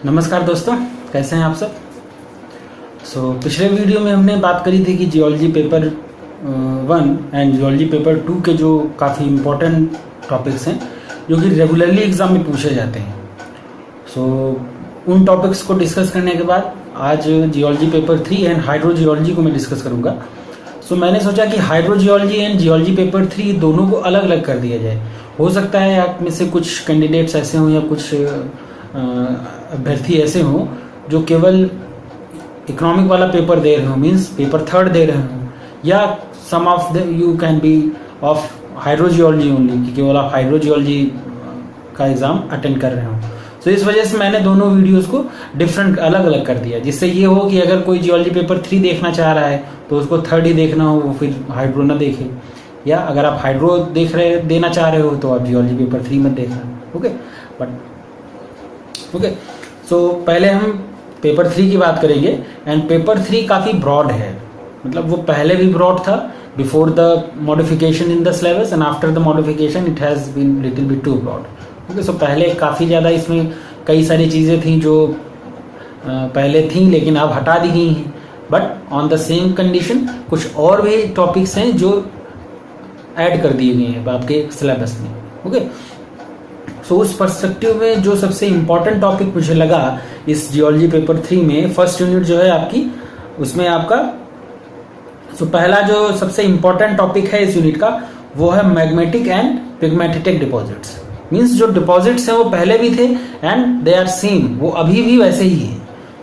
नमस्कार दोस्तों, कैसे हैं आप सब। पिछले वीडियो में हमने बात करी थी कि geology paper 1 and geology paper 2 के जो काफ़ी इम्पोर्टेंट टॉपिक्स हैं जो कि रेगुलरली एग्ज़ाम में पूछे जाते हैं। उन टॉपिक्स को डिस्कस करने के बाद आज जियोलॉजी पेपर 3 एंड हाइड्रोजियोलॉजी को मैं डिस्कस करूँगा। मैंने सोचा कि हाइड्रोजियोलॉजी एंड जियोलॉजी पेपर 3 दोनों को अलग अलग कर दिया जाए। हो सकता है आप में से कुछ कैंडिडेट्स ऐसे हों या कुछ अभ्यर्थी ऐसे हों जो केवल इकोनॉमिक वाला पेपर दे रहे हो, मीन्स पेपर 3 दे रहे हो, या some of the you can be of hydrogeology only, कि केवल आप हाइड्रोजियोलॉजी का एग्ज़ाम अटेंड कर रहे हो। इस वजह से मैंने दोनों वीडियोस को डिफरेंट अलग अलग कर दिया, जिससे ये हो कि अगर कोई जियोलॉजी पेपर 3 देखना चाह रहा है तो उसको 3rd ही देखना हो, वो फिर हाइड्रो ना देखे, या अगर आप हाइड्रो देना चाह रहे हो तो आप जियोलॉजी पेपर 3 मत देखना। पहले हम पेपर 3 की बात करेंगे। एंड पेपर 3 काफ़ी ब्रॉड है, मतलब वो पहले भी ब्रॉड था before the modification in the syllabus, and after the modification it has been little bit too broad. पहले काफ़ी ज़्यादा इसमें कई सारी चीज़ें थी जो पहले थी लेकिन अब हटा दी गई हैं, but on the same condition कुछ और भी टॉपिक्स हैं जो ऐड कर दिए गए हैं आपके सिलेबस में। उस पर्सपेक्टिव में जो सबसे इम्पोर्टेंट टॉपिक मुझे लगा इस जियोलॉजी पेपर 3 में, फर्स्ट यूनिट जो है आपकी, उसमें आपका पहला जो सबसे इम्पोर्टेंट टॉपिक है इस यूनिट का वो है magmatic and pegmatitic deposits. Means जो डिपॉजिट्स हैं वो पहले भी थे एंड दे आर सेम, वो अभी भी वैसे ही है।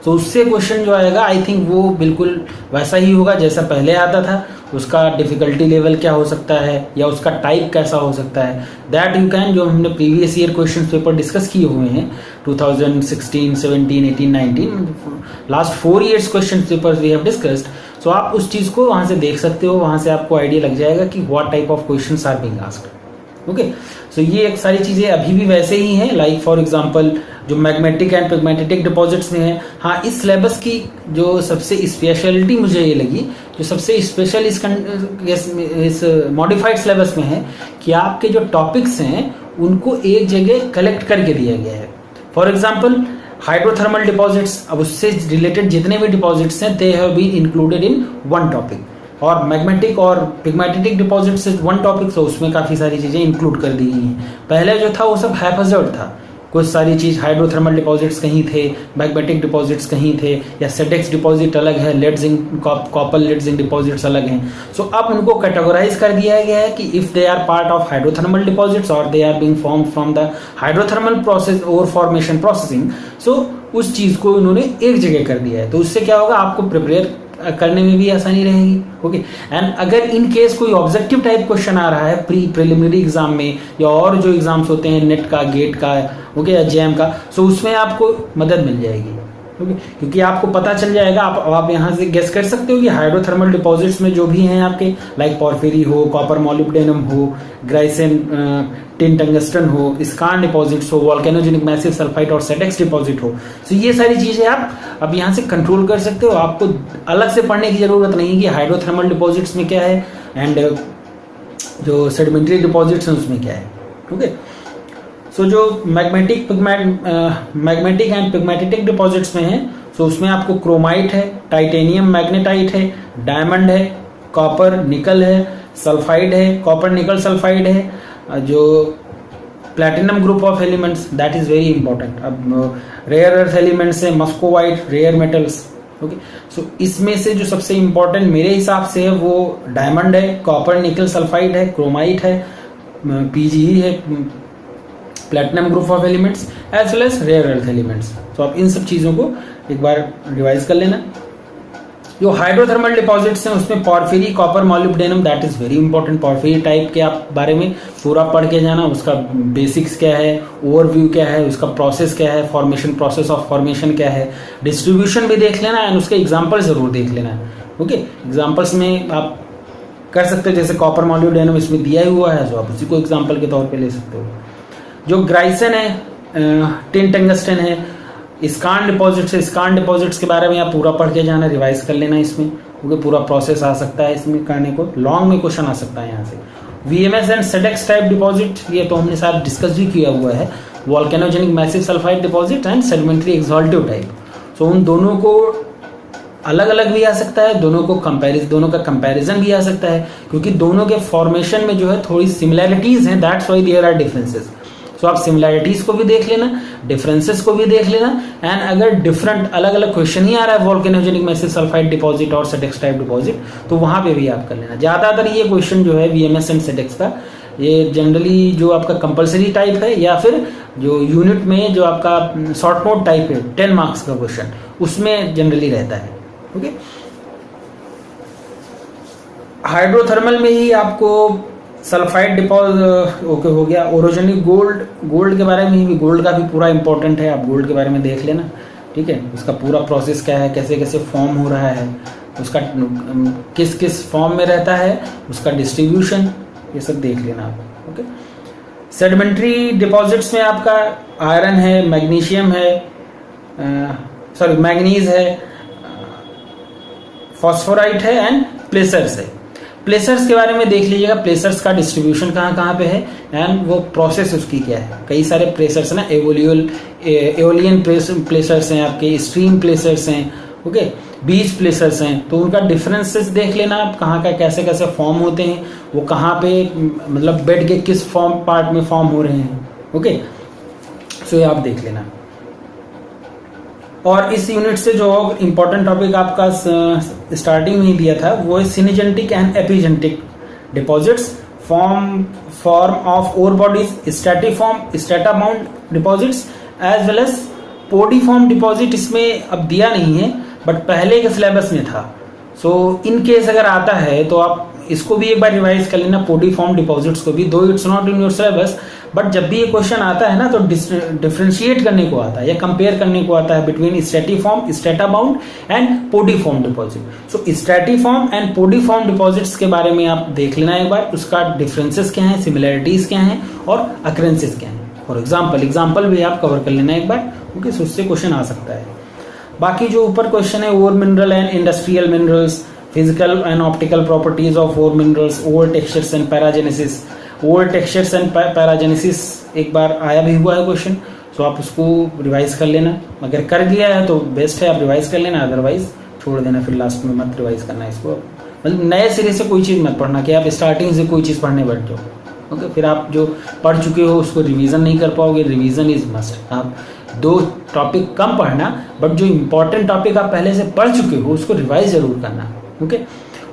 उससे क्वेश्चन जो आएगा आई थिंक वो बिल्कुल वैसा ही होगा जैसा पहले आता था। उसका डिफिकल्टी लेवल क्या हो सकता है या उसका टाइप कैसा हो सकता है, दैट यू कैन, जो हमने previous year question paper discuss किए हुए हैं 2016, 17, 18, 19, last 4 years question papers we have discussed. आप उस चीज़ को वहाँ से देख सकते हो, वहाँ से आपको आइडिया लग जाएगा कि what type of questions are being asked. ये एक सारी चीज़ें अभी भी वैसे ही हैं। लाइक फॉर एग्जांपल जो मैग्मेटिक एंड पिग्मेटिक डिपॉजिट्स में है, हाँ, इस सिलेबस की जो सबसे स्पेशलिटी मुझे ये लगी, जो सबसे स्पेशल इस मॉडिफाइड सिलेबस में है कि आपके जो टॉपिक्स हैं उनको एक जगह कलेक्ट करके दिया गया है। फॉर एग्जांपल हाइड्रोथर्मल डिपॉजिट्स, अब उससे रिलेटेड जितने भी डिपॉजिट्स हैं they have been included in one topic, और मैग्मेटिक और pegmatitic deposits is one topic, तो उसमें काफ़ी सारी चीज़ें इंक्लूड कर दी गई हैं। पहले जो था वो सब हैफेजर्ड था, कुछ सारी चीज़ हाइड्रोथर्मल डिपॉजिट्स कहीं थे, मैग्मेटिक डिपॉजिट्स कहीं थे, या सेडेक्स डिपॉजिट अलग है, lead zinc copper lead zinc deposits अलग हैं। अब उनको कैटेगराइज कर दिया गया है कि if they are part of hydrothermal deposits और they are being form from the hydrothermal process और फॉर्मेशन प्रोसेसिंग, उस चीज़ को इन्होंने एक जगह कर दिया है। तो उससे क्या होगा, आपको प्रिपेयर करने में भी आसानी रहेगी। एंड अगर इन केस कोई ऑब्जेक्टिव टाइप क्वेश्चन आ रहा है प्रिलिमिनरी एग्जाम में या और जो एग्जाम्स होते हैं नेट का, गेट का, या जैम का, उसमें आपको मदद मिल जाएगी। क्योंकि आपको पता चल जाएगा, आप यहाँ से गेस कर सकते हो कि हाइड्रोथर्मल डिपॉजिट्स में जो भी हैं आपके, लाइक पॉर्फिरी हो, कॉपर मोलिब्डेनम हो, ग्राइसिन टिन टंगस्टन हो, स्कार्न डिपॉजिट्स हो, वोल्केनोजेनिक मैसिव सल्फाइड और सेडेक्स डिपॉजिट हो, ये सारी चीज़ें आप अब यहाँ से कंट्रोल कर सकते हो। आपको अलग से पढ़ने की जरूरत नहीं कि हाइड्रोथर्मल डिपॉजिट्स में क्या है एंड जो सेडिमेंट्री डिपॉजिट्स हैं उसमें क्या है। जो मैग्मेटिक एंड पिग्मेटिक डिपॉजिट्स में है, उसमें आपको क्रोमाइट है, टाइटेनियम मैग्नेटाइट है, डायमंड है, कॉपर निकल है, सल्फाइड है, कॉपर निकल सल्फाइड है, जो platinum group of elements, that is very important. अब रेयर अर्थ एलिमेंट्स है, मस्कोवाइट, रेयर मेटल्स। इसमें से जो सबसे इंपॉर्टेंट मेरे हिसाब से है वो डायमंड है, कॉपर निकल सल्फाइड है, क्रोमाइट है, पीजीई है, platinum group of elements, as well as rare earth elements. आप इन सब चीज़ों को एक बार रिवाइज कर लेना। जो हाइड्रोथर्मल डिपॉजिट्स हैं उसमें porphyry, copper molybdenum, that is very important. Porphyry type के आप बारे में पूरा पढ़ के जाना, उसका बेसिक्स क्या है, ओवरव्यू क्या है, उसका प्रोसेस क्या है, फॉर्मेशन, प्रोसेस ऑफ फॉर्मेशन क्या है, डिस्ट्रीब्यूशन भी देख लेना एंड उसके एग्जाम्पल जरूर देख लेना। एग्जाम्पल्स में आप कर सकते हो, जैसे कॉपर मोलिब्डेनम इसमें दिया ही हुआ है, आप उसी को एग्जाम्पल के तौर पर ले सकते हो। जो ग्राइसिन है, टिन टंगस्टन है, स्कार्न डिपॉजिट्स है, स्कार्न डिपॉजिट्स के बारे में आप पूरा पढ़ के जाना, रिवाइज कर लेना इसमें, क्योंकि पूरा प्रोसेस आ सकता है इसमें करने को, लॉन्ग में क्वेश्चन आ सकता है यहाँ से। VMS and SEDEX type deposit, ये तो हमने साथ डिस्कस भी किया हुआ है, volcanogenic massive sulphide deposit and sedimentary exhalative type. So उन दोनों को अलग अलग भी आ सकता है, दोनों का कंपैरिजन भी आ सकता है, क्योंकि दोनों के फॉर्मेशन में जो है थोड़ी सिमिलैरिटीज हैं, that's why there are differences. So आप सिमिलैरिटीज को भी देख लेना, डिफरेंसेस को भी देख लेना, एंड अगर डिफरेंट अलग अलग क्वेश्चन ही आ रहा है वॉल्केनोजेनिक मैसिव सल्फाइड डिपॉजिट और सेडेक्स टाइप डिपॉजिट, तो वहां पे भी आप कर लेना। ज्यादातर ये क्वेश्चन जो है वीएमएस एंड सेडेक्स का, ये जनरली जो आपका कंपलसरी टाइप है या फिर जो यूनिट में जो आपका शॉर्ट नोट टाइप है 10 मार्क्स का क्वेश्चन, उसमें जनरली रहता है। ओके, हाइड्रोथर्मल में ही आपको सल्फाइड डिपॉजिट ओके हो गया। ओरोजेनिक गोल्ड के बारे में भी, गोल्ड का भी पूरा इंपॉर्टेंट है, आप गोल्ड के बारे में देख लेना, ठीक है। उसका पूरा प्रोसेस क्या है, कैसे कैसे फॉर्म हो रहा है, उसका किस किस फॉर्म में रहता है, उसका डिस्ट्रीब्यूशन, ये सब देख लेना आप। ओके, सेडिमेंट्री डिपॉजिट्स में आपका आयरन है, मैग्नीशियम है, मैग्नीज है, फॉस्फोराइट है एंड प्लेसर्स है। प्लेसर्स के बारे में देख लीजिएगा, प्लेसर्स का डिस्ट्रीब्यूशन कहाँ कहाँ पे है एंड वो प्रोसेस उसकी क्या है। कई सारे प्लेसर्स ना, एओलियन प्लेसर्स हैं आपके, स्ट्रीम प्लेसर्स हैं, ओके, बीच प्लेसर्स हैं, तो उनका डिफरेंसेस देख लेना आप, कहाँ का कैसे कैसे फॉर्म होते हैं, वो कहाँ पे मतलब बेड के किस फॉर्म पार्ट में फॉर्म हो रहे हैं। ओके, सो ये आप देख लेना। और इस यूनिट से जो इम्पोर्टेंट टॉपिक आपका स्टार्टिंग में ही दिया था वो है syngenetic and epigenetic deposits, form of ore bodies, strata bound deposits as well as podiform deposit. इसमें अब दिया नहीं है बट पहले के सिलेबस में था। सो इन केस अगर आता है तो आप इसको भी एक बार रिवाइज कर लेना, पोडिफॉर्म डिपॉजिट्स को भी, दो it's not in your syllabus, but जब भी ये क्वेश्चन आता है ना तो डिफरेंशिएट करने को आता है या कंपेयर करने को आता है between stratiform, strata bound and podiform deposit. So stratiform and podiform deposits के बारे में आप देख लेना एक बार, उसका डिफरेंसेस क्या है, सिमिलैरिटीज क्या है और अकरेंसेस क्या है। फॉर एग्जाम्पल भी आप कवर कर लेना एक बार, ओके, सो उससे क्वेश्चन आ सकता है। बाकी जो ऊपर क्वेश्चन है, ore mineral and industrial minerals, physical and optical properties of ore minerals, ore textures and paragenesis. Ore textures and paragenesis एक बार आया भी हुआ है क्वेश्चन, सो आप उसको रिवाइज कर लेना। अगर कर दिया है तो बेस्ट है, आप रिवाइज कर लेना, अदरवाइज छोड़ देना, फिर लास्ट में मत रिवाइज करना इसको। मतलब नए सिरे से कोई चीज़ मत पढ़ना कि आप स्टार्टिंग से कोई चीज़ पढ़ने बैठ जाओ, ओके, फिर आप जो पढ़ चुके हो उसको रिवीजन नहीं कर पाओगे। Revision is must. आप 2 टॉपिक कम पढ़ना, बट जो इंपॉर्टेंट टॉपिक आप पहले से पढ़ चुके हो उसको रिवाइज जरूर करना, ओके।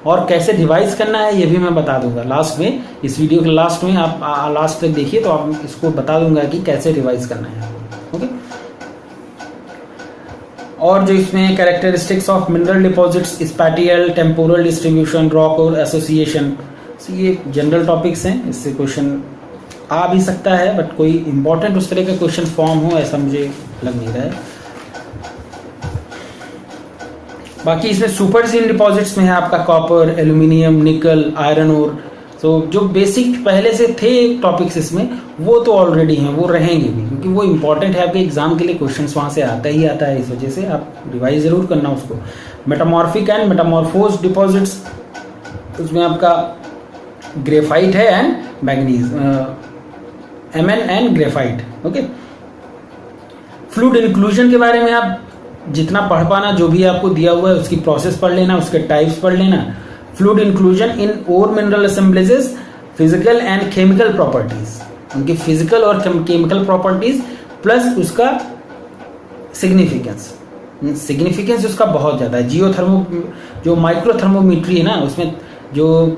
और कैसे रिवाइज करना है ये भी मैं बता दूंगा लास्ट में, इस वीडियो के लास्ट में। आप लास्ट तक देखिए तो आप इसको बता दूंगा कि कैसे रिवाइज करना है, ओके। और जो इसमें characteristics of mineral deposits, spatial, temporal distribution, rock और एसोसिएशन, ये जनरल टॉपिक्स हैं, इससे क्वेश्चन आ भी सकता है, बट कोई इंपॉर्टेंट उस तरह का क्वेश्चन फॉर्म हो ऐसा मुझे लग नहीं रहा है। बाकी इसमें सुपरजीन डिपॉजिट्स में है आपका कॉपर, एल्यूमिनियम, निकल, आयरन ओर। तो जो बेसिक पहले से थे टॉपिक्स इसमें वो तो ऑलरेडी हैं, वो रहेंगे भी, क्योंकि वो इंपॉर्टेंट है आपके एग्जाम के लिए, क्वेश्चंस वहां से आता ही आता है, इस वजह से आप रिवाइज जरूर करना उसको। मेटामॉर्फिक एंड मेटामॉर्फोज डिपॉजिट्स, उसमें आपका ग्रेफाइट है and manganese, Mn and graphite, okay. Fluid inclusion के बारे में आप जितना पढ़ पाना, जो भी आपको दिया हुआ है उसकी प्रोसेस पढ़ लेना, उसके टाइप्स पढ़ लेना। Fluid inclusion in ore mineral assemblages, physical and chemical properties, उनकी फिजिकल और केमिकल प्रॉपर्टीज प्लस उसका सिग्निफिकेंस उसका बहुत ज्यादा है। जो माइक्रो थर्मोमीट्री है ना, उसमें जो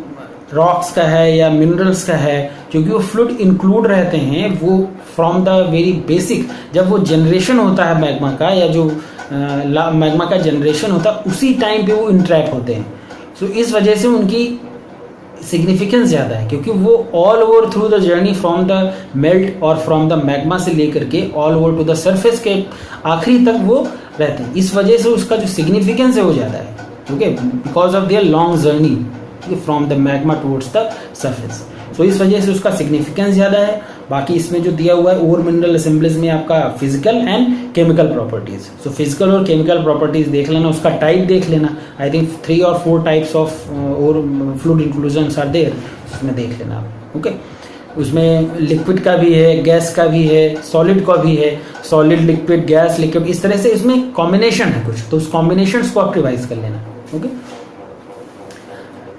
रॉक्स का है या मिनरल्स का है, क्योंकि वो फ्लूइड इंक्लूड रहते हैं, वो फ्रॉम द वेरी बेसिक, जब वो जनरेशन होता है मैग्मा का, या जो मैग्मा का जनरेशन होता है उसी टाइम पे वो इंट्रैक्ट होते हैं। सो इस वजह से उनकी सिग्निफिकेंस ज़्यादा है, क्योंकि वो all over through the journey from the melt और फ्रॉम द मैग्मा से लेकर के all over to the surface के आखिरी तक वो रहते हैं। इस वजह से उसका जो सिग्निफिकेंस है वो ज़्यादा है, okay, because of their long journey from the magma towards the surface. So इस वजह से उसका सिग्निफिकेंस ज़्यादा है। बाकी इसमें जो दिया हुआ है ओर मिनरल असेंबलीज में आपका physical and chemical properties, so physical और केमिकल प्रॉपर्टीज देख लेना, उसका टाइप देख लेना। आई थिंक 3 और 4 टाइप्स ऑफ और फ्लूइड इंक्लूजन्स आर देयर, उसमें देख लेना आप, ओके। उसमें लिक्विड का भी है, गैस का भी है, सॉलिड का भी है, सॉलिड लिक्विड गैस लिक्विड, इस तरह से इसमें कॉम्बिनेशन है कुछ, तो उस कॉम्बिनेशंस को आप रिवाइज कर लेना। ओके,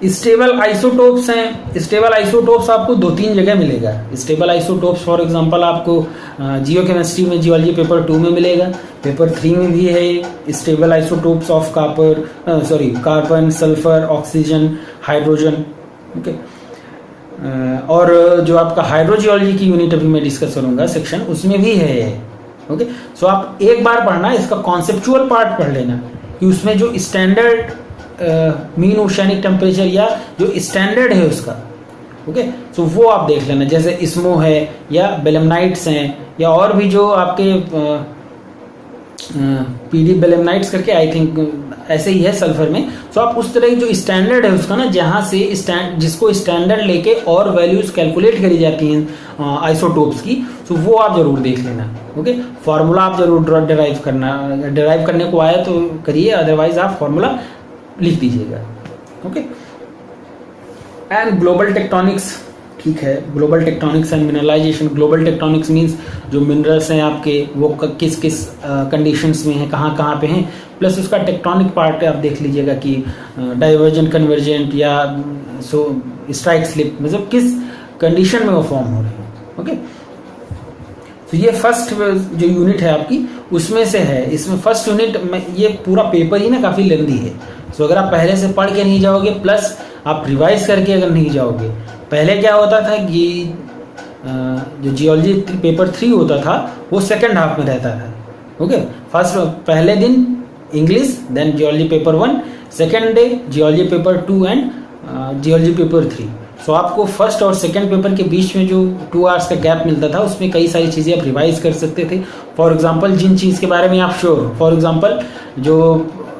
स्टेबल आइसोटोप्स हैं। स्टेबल आइसोटोप्स आपको 2-3 जगह मिलेगा। स्टेबल आइसोटोप्स फॉर एग्जांपल आपको जियोकेमिस्ट्री में जियोलॉजी पेपर 2 में मिलेगा, पेपर 3 में भी है stable isotopes of carbon, sulphur, oxygen, hydrogen. Okay, और जो आपका हाइड्रोजियोलॉजी की यूनिट अभी मैं डिस्कस करूंगा सेक्शन, उसमें भी है। ओके, सो आप एक बार पढ़ना, इसका कॉन्सेप्चुअल पार्ट पढ़ लेना कि उसमें जो स्टैंडर्ड मीन ओशियनिक टेम्परेचर या जो स्टैंडर्ड है उसका, ओके, सो वो आप देख लेना, जैसे इस्मो है या बेलेमनाइट्स हैं या और भी जो आपके पीडी बेलेमनाइट्स करके आई थिंक ऐसे ही है सल्फर में। सो आप उस तरह की जो स्टैंडर्ड है उसका ना, जहाँ से जिसको स्टैंडर्ड लेके और वैल्यूज कैलकुलेट करी जाती हैं आइसोटोप्स की, सो वो आप जरूर देख लेना। ओके, फार्मूला आप जरूर डिराइव करने को आया तो करिए, अदरवाइज आप फार्मूला लिख दीजिएगा। ओके, एंड ग्लोबल टेक्टोनिक्स, ठीक है, global tectonics and mineralisation. Global tectonics means जो मिनरल्स हैं आपके वो किस किस कंडीशंस में हैं, कहाँ कहाँ पे हैं, प्लस उसका टेक्टोनिक पार्ट आप देख लीजिएगा कि डाइवर्जेंट, कन्वर्जेंट या स्ट्राइक स्लिप, मतलब किस कंडीशन में वो फॉर्म हो रहे हैं। ओके, तो ये फर्स्ट जो यूनिट है आपकी उसमें से है। इसमें फर्स्ट यूनिट में ये पूरा पेपर ही ना काफ़ी लेंदी है, सो अगर आप पहले से पढ़ के नहीं जाओगे प्लस आप रिवाइज करके अगर नहीं जाओगे, पहले क्या होता था कि जो जियोलॉजी पेपर 3 होता था वो सेकंड हाफ में रहता था। ओके, फर्स्ट पहले दिन English, then geology paper 1, second day geology paper 2 and geology paper 3। So आपको फर्स्ट और सेकंड पेपर के बीच में जो 2 आवर्स का गैप मिलता था उसमें कई सारी चीज़ें आप रिवाइज कर सकते थे। फॉर एग्जांपल जिन चीज़ के बारे में आप श्योर हो, फॉर एग्जांपल जो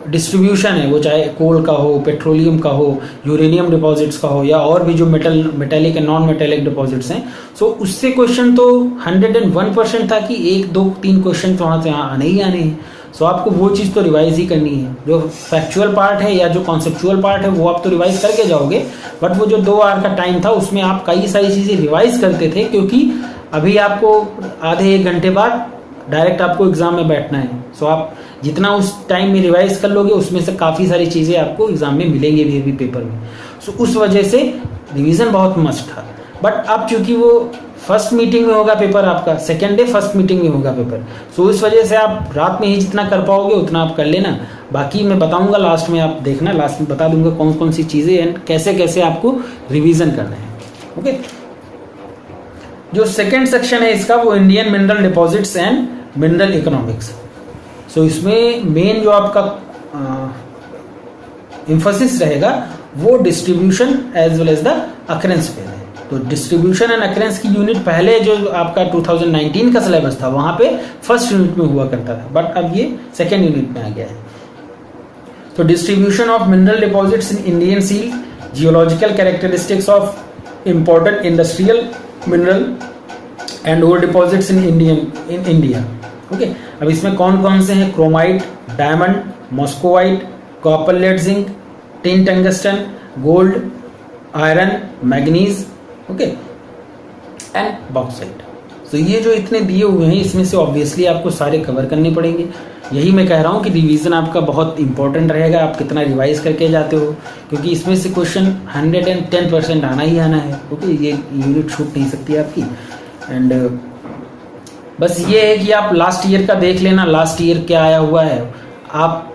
डिस्ट्रीब्यूशन है वो चाहे कोल का हो, पेट्रोलियम का हो, यूरेनियम डिपॉजिट्स का हो या और भी जो metallic and non metallic deposits हैं, सो उससे क्वेश्चन तो 101% था कि 1, 2, 3 क्वेश्चन तो वहाँ से आने ही आने हैं। सो आपको वो चीज़ तो रिवाइज ही करनी है। जो फैक्चुअल पार्ट है या जो कॉन्सेप्चुअल पार्ट है वो आप तो रिवाइज करके जाओगे, बट वो जो 2 आवर का टाइम था उसमें आप कई सारी चीज़ें रिवाइज करते थे, क्योंकि अभी आपको आधे 1 घंटे बाद डायरेक्ट आपको एग्जाम में बैठना है। सो आप जितना उस टाइम में रिवाइज कर लोगे उसमें से काफ़ी सारी चीज़ें आपको एग्जाम में मिलेंगी भी अभी पेपर में। सो उस वजह से रिवीजन बहुत मस्ट था। बट अब चूंकि वो फर्स्ट मीटिंग में होगा पेपर आपका, सेकेंड डे फर्स्ट मीटिंग में होगा पेपर, सो इस वजह से आप रात में ही जितना कर पाओगे उतना आप कर लेना। बाकी मैं बताऊंगा लास्ट में, आप देखना लास्ट में बता दूंगा कौन कौन सी चीज़ें एंड कैसे कैसे आपको रिवीजन करना है। ओके, जो सेकेंड सेक्शन है इसका वो Indian mineral deposits and mineral economics. So इसमें मेन जो आपका एम्फोसिस रहेगा वो distribution as well as the occurrence पे है। तो डिस्ट्रीब्यूशन एंड अकरेंस की यूनिट पहले जो आपका 2019 का सिलेबस था वहां पे फर्स्ट यूनिट में हुआ करता था, बट अब ये सेकेंड यूनिट में आ गया है। तो distribution of mineral deposits in Indian shield, geological characteristics of important industrial mineral and ore deposits in India. Okay, अब इसमें कौन कौन से हैं? Chromite, diamond, muscovite, copper lead zinc, tin tungsten, gold, iron, manganese, okay, and bauxite. तो ये जो इतने दिए हुए हैं इसमें से ऑब्वियसली आपको सारे कवर करने पड़ेंगे। यही मैं कह रहा हूँ कि रिवीजन आपका बहुत इंपॉर्टेंट रहेगा, आप कितना रिवाइज करके जाते हो, क्योंकि इसमें से क्वेश्चन 110% आना ही आना है। ओके, ये यूनिट छूट नहीं सकती आपकी। एंड बस ये है कि आप लास्ट ईयर का देख लेना, लास्ट ईयर क्या आया हुआ है। आप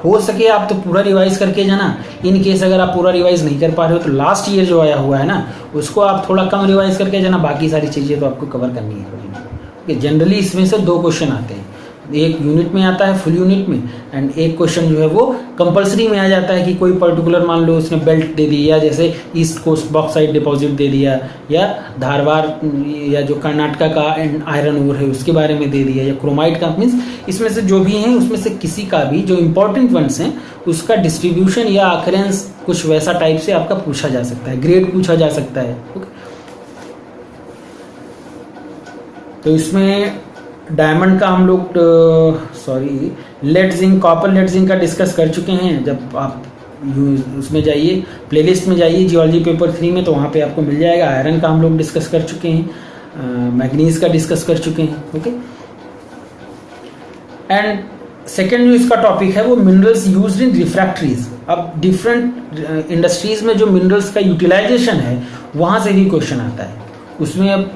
हो सके आप तो पूरा रिवाइज करके जाना। इन केस अगर आप पूरा रिवाइज नहीं कर पा रहे हो तो लास्ट ईयर जो आया हुआ है ना उसको आप थोड़ा कम रिवाइज करके जाना, बाकी सारी चीज़ें तो आपको कवर करनी है पड़ेगी। जनरली इसमें से 2 क्वेश्चन आते हैं, एक यूनिट में आता है फुल यूनिट में, एंड एक क्वेश्चन जो है वो कंपलसरी में आ जाता है कि कोई पर्टिकुलर मान लो उसने बेल्ट दे दी, या जैसे ईस्ट कोस्ट बॉक्साइट डिपॉजिट दे दिया, या धारवाड़ या जो कर्नाटका का आयरन ओर है उसके बारे में दे दिया, या क्रोमाइट का। मीन्स इसमें से जो भी हैं उसमें से किसी का भी जो इंपॉर्टेंट वंस हैं उसका डिस्ट्रीब्यूशन या अकरेंस कुछ वैसा टाइप से आपका पूछा जा सकता है, ग्रेड पूछा जा सकता है। तो इसमें डायमंड का हम लोग lead zinc, copper lead zinc का डिस्कस कर चुके हैं जब आप उसमें जाइए, प्लेलिस्ट में जाइए जियोलॉजी पेपर 3 में, तो वहाँ पे आपको मिल जाएगा। आयरन का हम लोग डिस्कस कर चुके हैं, मैग्नीज का डिस्कस कर चुके हैं। ओके, एंड सेकेंड जो इसका टॉपिक है वो मिनरल्स यूज्ड इन रिफ्रैक्टरीज। अब डिफरेंट इंडस्ट्रीज में जो मिनरल्स का यूटिलाइजेशन है वहाँ से भी क्वेश्चन आता है। उसमें अब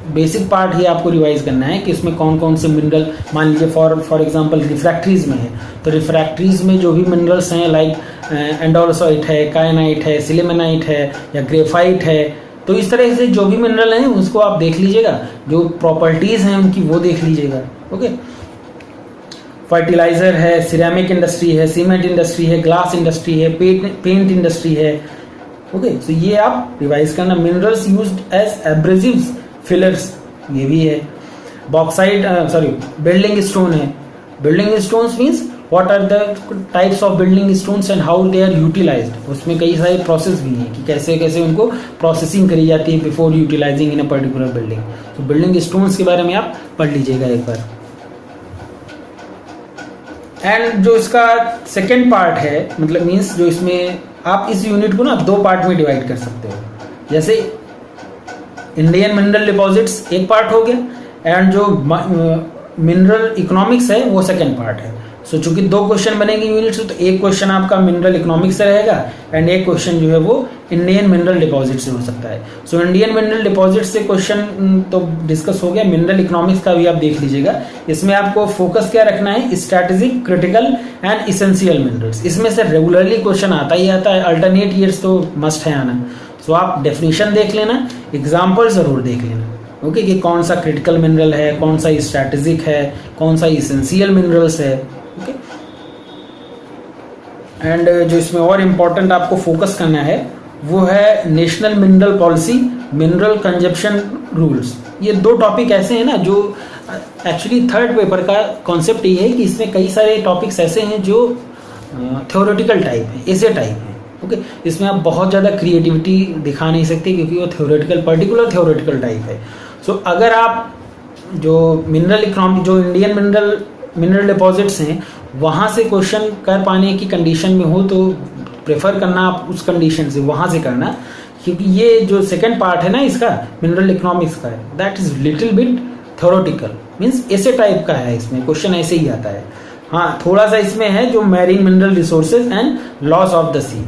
बेसिक पार्ट ही आपको रिवाइज करना है कि इसमें कौन कौन से मिनरल, मान लीजिए फॉर एग्जांपल रिफ्रैक्टरीज में है, तो रिफ्रैक्टरीज में जो भी मिनरल्स हैं लाइक एंडोलसाइट है, कायनाइट है, सिलिमेनाइट है या ग्रेफाइट है, तो इस तरह से जो भी मिनरल हैं उसको आप देख लीजिएगा, जो प्रॉपर्टीज हैं उनकी वो देख लीजिएगा। ओके, फर्टिलाइजर है, सिरेमिक इंडस्ट्री है, सीमेंट इंडस्ट्री है, ग्लास इंडस्ट्री है, पेंट इंडस्ट्री है। ओके, तो ये आप रिवाइज करना। Minerals used as abrasives, fillers, ये भी है। बॉक्साइट बिल्डिंग स्टोन है। Building stones means what are the types of building stones and how they are utilised. उसमें कई सारे प्रोसेस भी हैं कि कैसे कैसे उनको प्रोसेसिंग करी जाती है before utilising in a particular building. तो बिल्डिंग स्टोन्स के बारे में आप पढ़ लीजिएगा एक बार। एंड जो इसका सेकेंड पार्ट है, मतलब मीन्स जो इसमें आप इस यूनिट को ना दो पार्ट में डिवाइड कर सकते हो। जैसे इंडियन मिनरल डिपॉजिट्स एक पार्ट हो गया एंड जो मिनरल इकोनॉमिक्स है वो सेकेंड पार्ट है। सो चूंकि दो क्वेश्चन बनेंगे यूनिट से, तो एक क्वेश्चन आपका मिनरल इकोनॉमिक्स से रहेगा एंड एक क्वेश्चन जो है वो इंडियन मिनरल डिपॉजिट से हो सकता है। सो इंडियन मिनरल डिपॉजिट से क्वेश्चन तो डिस्कस हो गया, मिनरल इकोनॉमिक्स का भी आप देख लीजिएगा। इसमें आपको फोकस क्या रखना है, strategic, critical and essential minerals. इसमें से रेगुलरली क्वेश्चन आता ही आता है, अल्टरनेट ईयर्स तो मस्ट है आना। सो आप डेफिनेशन देख लेना, एग्जाम्पल जरूर देख लेना। ओके, कि कौन सा क्रिटिकल मिनरल है, कौन सा स्ट्रैटेजिक है, कौन सा इसेंशियल मिनरल्स है। ओके, एंड जो इसमें और इम्पोर्टेंट आपको फोकस करना है वो है national mineral policy, mineral consumption rules. ये दो टॉपिक ऐसे हैं ना जो एक्चुअली थर्ड पेपर का कॉन्सेप्ट ये है कि इसमें कई सारे टॉपिक्स ऐसे हैं जो थ्योरेटिकल टाइप है, ऐसे टाइप है। ओके, इसमें आप बहुत ज़्यादा क्रिएटिविटी दिखा नहीं सकते क्योंकि वो थ्योरेटिकल, पर्टिकुलर थ्योरेटिकल टाइप है। सो अगर आप जो मिनरल इकोनॉमी, जो इंडियन मिनरल डिपॉजिट्स हैं वहाँ से क्वेश्चन कर पाने की कंडीशन में हो तो प्रेफर करना आप उस कंडीशन से, वहाँ से करना, क्योंकि ये जो सेकंड पार्ट है ना इसका मिनरल इकोनॉमिक्स का है, that is little bit theoretical, means ऐसे टाइप का है, इसमें क्वेश्चन ऐसे ही आता है। हाँ, थोड़ा सा इसमें है जो marine mineral resources and laws of the sea.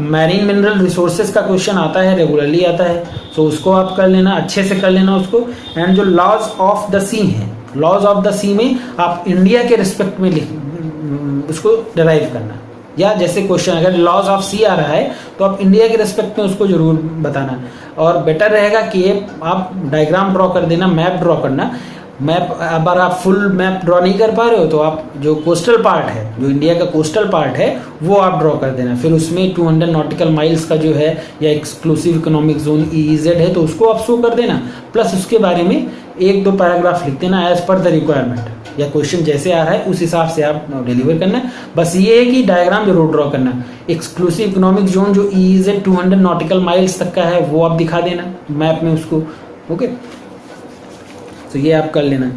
Marine mineral resources का क्वेश्चन आता है, रेगुलरली आता है, सो उसको आप कर लेना, अच्छे से कर लेना उसको। एंड जो लॉज ऑफ द सी है, लॉज ऑफ द सी में आप इंडिया के रिस्पेक्ट में उसको डिराइव करना, या जैसे क्वेश्चन अगर लॉज ऑफ सी आ रहा है तो आप इंडिया के रिस्पेक्ट में उसको जरूर बताना। और बेटर रहेगा कि आप डायग्राम ड्रॉ कर देना, मैप ड्रॉ करना। मैप अगर आप फुल मैप ड्रॉ नहीं कर पा रहे हो तो आप जो कोस्टल पार्ट है, जो इंडिया का कोस्टल पार्ट है वो आप ड्रॉ कर देना। फिर उसमें 200 नॉटिकल माइल्स का जो है या एक्सक्लूसिव इकोनॉमिक जोन EEZ है तो उसको आप शो कर देना, प्लस उसके बारे में एक दो पैराग्राफ लिख देना एज पर द रिक्वायरमेंट, या क्वेश्चन जैसे आ रहा है उस हिसाब से आप डिलीवर करना। बस ये है कि डायग्राम जरूर ड्रॉ करना। एक्सक्लूसिव इकोनॉमिक जोन जो EEZ 200 नॉटिकल माइल्स तक का है वो आप दिखा देना मैप में उसको। ओके, तो ये आप कर लेना।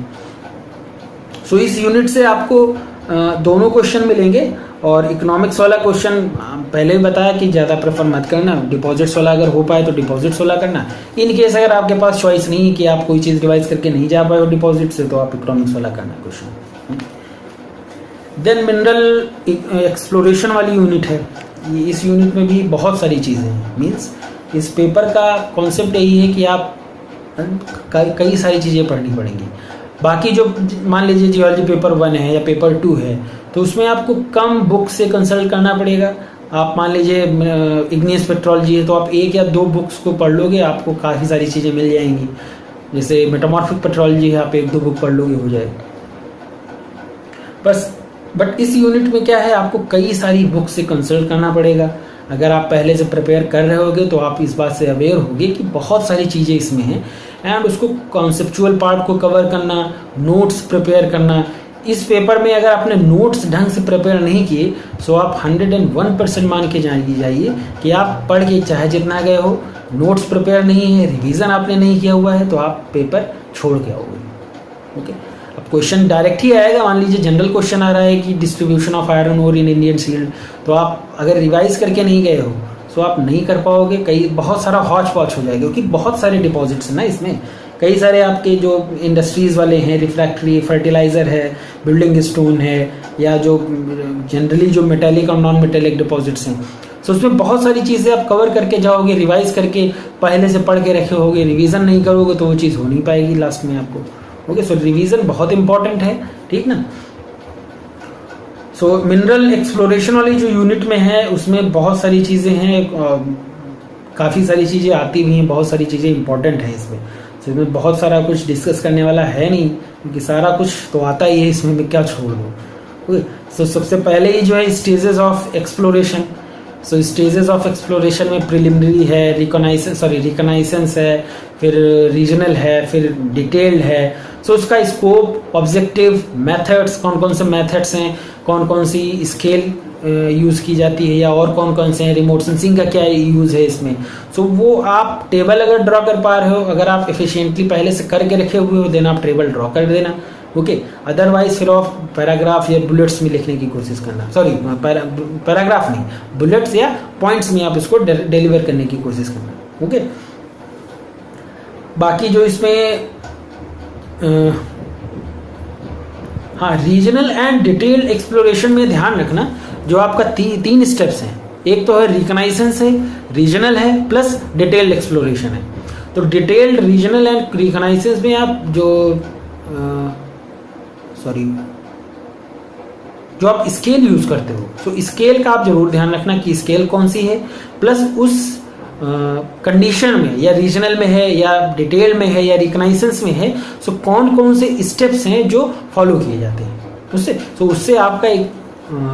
सो इस यूनिट से आपको दोनों क्वेश्चन मिलेंगे, और इकोनॉमिक्स वाला क्वेश्चन पहले ही बताया कि ज़्यादा प्रेफर मत करना, डिपॉजिट्स वाला अगर हो पाए तो डिपॉजिट्स वाला करना। इन केस अगर आपके पास चॉइस नहीं है कि आप कोई चीज़ रिवाइज करके नहीं जा पाए हो डिपॉजिट से, तो आप इकोनॉमिक्स वाला करना क्वेश्चन। देन मिनरल एक्सप्लोरेशन वाली यूनिट है, इस यूनिट में भी बहुत सारी चीज़ें हैं। मीन्स इस पेपर का कॉन्सेप्ट यही है कि आप कई सारी चीज़ें पढ़नी पड़ेंगी। बाकी जो मान लीजिए जियोलॉजी पेपर 1 है या पेपर 2 है तो उसमें आपको कम बुक से कंसल्ट करना पड़ेगा। आप मान लीजिए इग्नियस पेट्रोलॉजी है तो आप एक या दो बुक्स को पढ़ लोगे, आपको काफ़ी सारी चीज़ें मिल जाएंगी। जैसे मेटामॉर्फिक पेट्रोलॉजी है, आप एक दो बुक पढ़ लोगे, हो जाएगा बस। बट इस यूनिट में क्या है, आपको कई सारी बुक से कंसल्ट करना पड़ेगा। अगर आप पहले से प्रिपेयर कर रहे होगे तो आप इस बात से अवेयर होगे कि बहुत सारी चीज़ें इसमें हैं, एंड उसको कॉन्सेप्चुअल पार्ट को कवर करना, नोट्स प्रिपेयर करना। इस पेपर में अगर आपने नोट्स ढंग से प्रिपेयर नहीं किए तो आप 101% मान के जाइए कि आप पढ़ के चाहे जितना गए हो, नोट्स प्रिपेयर नहीं है, रिवीजन आपने नहीं किया हुआ है, तो आप पेपर छोड़ के आओगे। ओके, अब क्वेश्चन डायरेक्ट ही आएगा। मान लीजिए जनरल क्वेश्चन आ रहा है कि distribution of iron ore in Indian shield, तो आप अगर रिवाइज करके नहीं गए हो तो आप नहीं कर पाओगे, कई बहुत सारा हॉच पॉच हो जाएगा, क्योंकि बहुत सारे डिपॉजिट्स हैं ना इसमें। कई सारे आपके जो इंडस्ट्रीज वाले हैं, रिफ्रैक्टरी, फर्टिलाइजर है, बिल्डिंग स्टोन है, या जो जनरली जो मेटेलिक और नॉन मेटेलिक डिपॉजिट्स हैं, तो उसमें बहुत सारी चीज़ें आप कवर करके जाओगे, रिवाइज करके पहले से पढ़ के रखे होगे। रिवीजन नहीं करोगे तो वो चीज़ हो नहीं पाएगी लास्ट में आपको। ओके, सो रिवीजन बहुत इंपॉर्टेंट है, ठीक ना। सो मिनरल एक्सप्लोरेशन वाली जो यूनिट में है उसमें बहुत सारी चीज़ें हैं, काफ़ी सारी चीज़ें आती भी हैं, बहुत सारी चीज़ें इंपॉर्टेंट हैं इसमें। सो इसमें बहुत सारा कुछ डिस्कस करने वाला है नहीं, क्योंकि सारा कुछ तो आता ही है इसमें, मैं क्या छोड़ दूँ। ओके, सो सबसे पहले ही जो है stages of exploration. So stages of exploration में प्रिलिमिनरी है, रिकनाइसेंस है, फिर रीजनल है, फिर डिटेल्ड है। सो उसका स्कोप, ऑब्जेक्टिव, मेथड्स, कौन कौन से मेथड्स हैं, कौन कौन सी स्केल यूज़ की जाती है, या और कौन कौन से हैं, रिमोट सेंसिंग का क्या यूज़ है इसमें। सो वो आप टेबल अगर ड्रॉ कर पा रहे हो, अगर आप एफिशिएंटली पहले से करके रखे हुए हो, देन आप टेबल ड्रॉ कर देना। ओके, अदरवाइज फिर आप पैराग्राफ या बुलेट्स में लिखने की कोशिश करना, सॉरी पैराग्राफ नहीं, बुलेट्स या पॉइंट्स में आप इसको डिलीवर करने की कोशिश करना। ओके, बाकी जो इसमें हाँ, रीजनल एंड डिटेल्ड एक्सप्लोरेशन में ध्यान रखना, जो आपका तीन स्टेप्स हैं। एक तो है रिकनाइसेंस है, रीजनल है, प्लस डिटेल्ड एक्सप्लोरेशन है। तो डिटेल्ड, रीजनल एंड रिकनाइसेंस में आप जो आप स्केल यूज करते हो, तो स्केल का आप जरूर ध्यान रखना कि स्केल कौन सी है, प्लस उस कंडीशन में, या रीजनल में है, या डिटेल में है, या रिकनाइसेंस में है, सो कौन कौन से स्टेप्स हैं जो फॉलो किए जाते हैं उससे आपका एक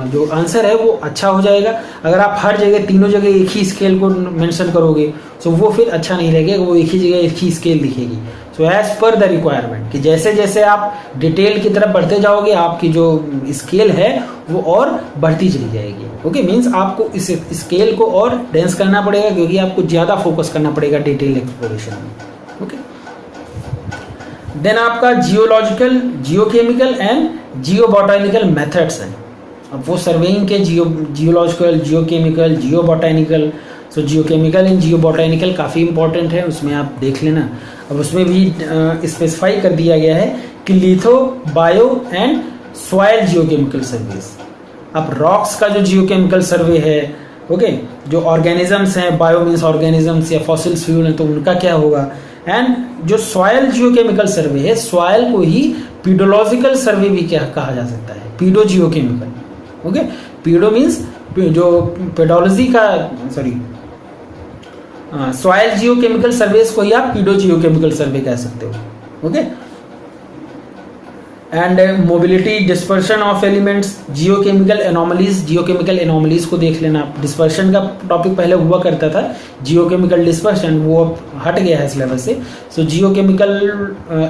जो आंसर है वो अच्छा हो जाएगा। अगर आप हर जगह, तीनों जगह एक ही स्केल को मेंशन करोगे तो वो फिर अच्छा नहीं लगेगा, वो एक ही जगह एक ही स्केल दिखेगी। So as per the requirement, कि जैसे जैसे आप डिटेल की तरफ बढ़ते जाओगे, आपकी जो स्केल है वो और बढ़ती चली जाएगी। ओके, मीन्स आपको इस स्केल को और डेंस करना पड़ेगा, क्योंकि आपको ज़्यादा फोकस करना पड़ेगा डिटेल एक्सप्लोरेशन में। ओके, देन आपका geological, geochemical and geobotanical methods हैं। अब वो सर्वेइंग के geological, geochemical, geobotanical, so geochemical and geobotanical काफ़ी इंपॉर्टेंट है, उसमें आप देख लेना। अब उसमें भी स्पेसिफाई कर दिया गया है कि litho, bio and soil geochemical surveys. अब रॉक्स का जो जियोकेमिकल सर्वे है, ओके, जो ऑर्गेनिजम्स हैं, बायो मीन्स ऑर्गेनिजम्स या फॉसिल्स फ्यूल हैं, तो उनका क्या होगा। एंड जो सॉइल जियोकेमिकल सर्वे है, सॉइल को ही पीडोलॉजिकल सर्वे भी क्या कहा जा सकता है, पीडो जियोकेमिकल। ओके, पीडो मीन्स जो पेडोलॉजी का, सॉइल जियोकेमिकल सर्वेस को ही आप पीडो जियोकेमिकल सर्वे कह सकते हो। Okay, and mobility, dispersion of elements, geochemical anomalies. Geochemical anomalies को देख लेना। डिस्पर्शन का टॉपिक पहले हुआ करता था, जियोकेमिकल डिस्पर्शन, वो अब हट गया है सिलेबस से। सो जियोकेमिकल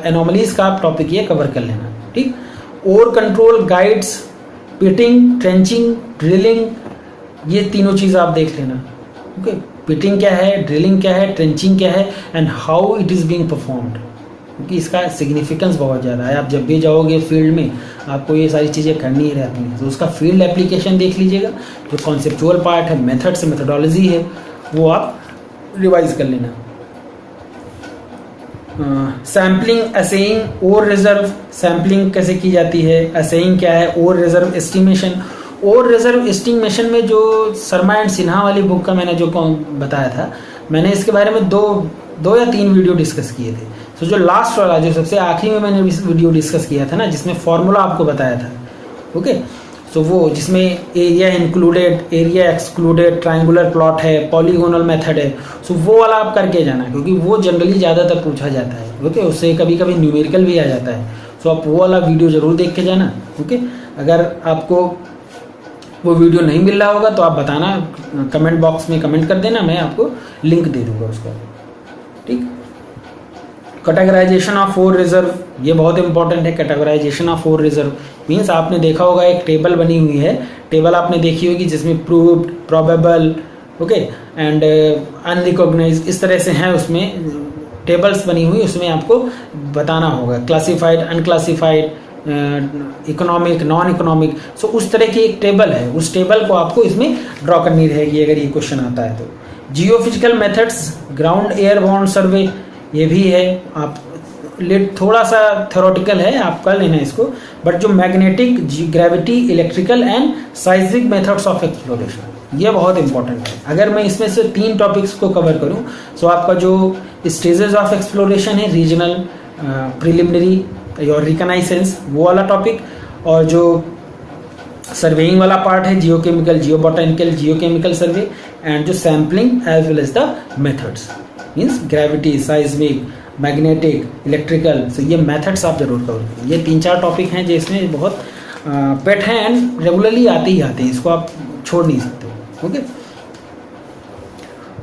एनोमलीज का आप टॉपिक ये कवर कर लेना, ठीक। Ore control, guides, pitting, trenching, drilling, ये तीनों चीज़ आप देख लेना। ओके, पिटिंग क्या है, ड्रिलिंग क्या है, ट्रेंचिंग क्या है, and how it is being performed, क्योंकि इसका सिग्निफिकेंस बहुत ज़्यादा है। आप जब भी जाओगे फील्ड में, आपको ये सारी चीज़ें करनी ही रहती हैं, तो उसका फील्ड एप्लीकेशन देख लीजिएगा। जो कॉन्सेप्चुअल पार्ट है, मेथड्स, मेथोडोलॉजी है, वो आप रिवाइज कर लेना। सैम्पलिंग, असेइंग, ओर रिजर्व। सैम्पलिंग कैसे की जाती है, असेइंग क्या है, ओर रिजर्व एस्टिमेशन। ओर रिजर्व एस्टिमेशन में जो शर्मा एंड सिन्हा वाली बुक का मैंने जो बताया था, मैंने इसके बारे में दो या तीन वीडियो डिस्कस किए थे। तो जो लास्ट वाला, जो सबसे आखिरी में मैंने वीडियो डिस्कस किया था ना, जिसमें फॉर्मूला आपको बताया था, ओके, तो वो जिसमें area included, area excluded, triangular plot है, पॉलीगोनल मेथड है, सो वो वाला आप करके जाना, क्योंकि वो जनरली ज़्यादातर पूछा जाता है। ओके, उससे कभी कभी न्यूमेरिकल भी आ जाता है, सो आप वो वाला वीडियो ज़रूर देख के जाना। ओके, अगर आपको वो वीडियो नहीं मिल रहा होगा तो आप बताना, कमेंट बॉक्स में कमेंट कर देना, मैं आपको लिंक दे दूंगा उसका, ठीक। कैटेगराइजेशन ऑफ ओर रिजर्व, ये बहुत इंपॉर्टेंट है। Categorisation of ore reserve means आपने देखा होगा एक टेबल बनी हुई है, टेबल आपने देखी होगी जिसमें proved, probable, okay, and unrecognised, इस तरह से हैं उसमें टेबल्स बनी हुई, उसमें आपको बताना होगा classified, unclassified, economic, non economic, so उस तरह की एक टेबल है, उस टेबल को आपको इसमें ड्रॉ करनी रहेगी अगर ये क्वेश्चन आता है तो। जियो फिजिकल मेथड्स, ग्राउंड एयरबॉर्न सर्वे, ये भी है, आप थोड़ा सा थ्योरेटिकल है, आप कर लेना इसको, बट जो magnetic, gravity, electrical and psychic methods of exploration, ये बहुत इंपॉर्टेंट है। अगर मैं इसमें से 3 टॉपिक्स को कवर करूं तो आपका जो स्टेजेस ऑफ एक्सप्लोरेशन है, रीजनल, प्रिलिमिनरी और रिकनाइसेंस, वो वाला टॉपिक, और जो सर्वेइंग वाला पार्ट है, geochemical, geobotanical, geochemical survey, and जो sampling as well as the methods, means gravity, seismic, magnetic, electrical, so ये मेथड्स आप जरूर कवर करें। ये 3-4 टॉपिक हैं जो इसमें बहुत पेट हैं एंड रेगुलरली आते ही आते हैं, इसको आप छोड़ नहीं सकते। ओके,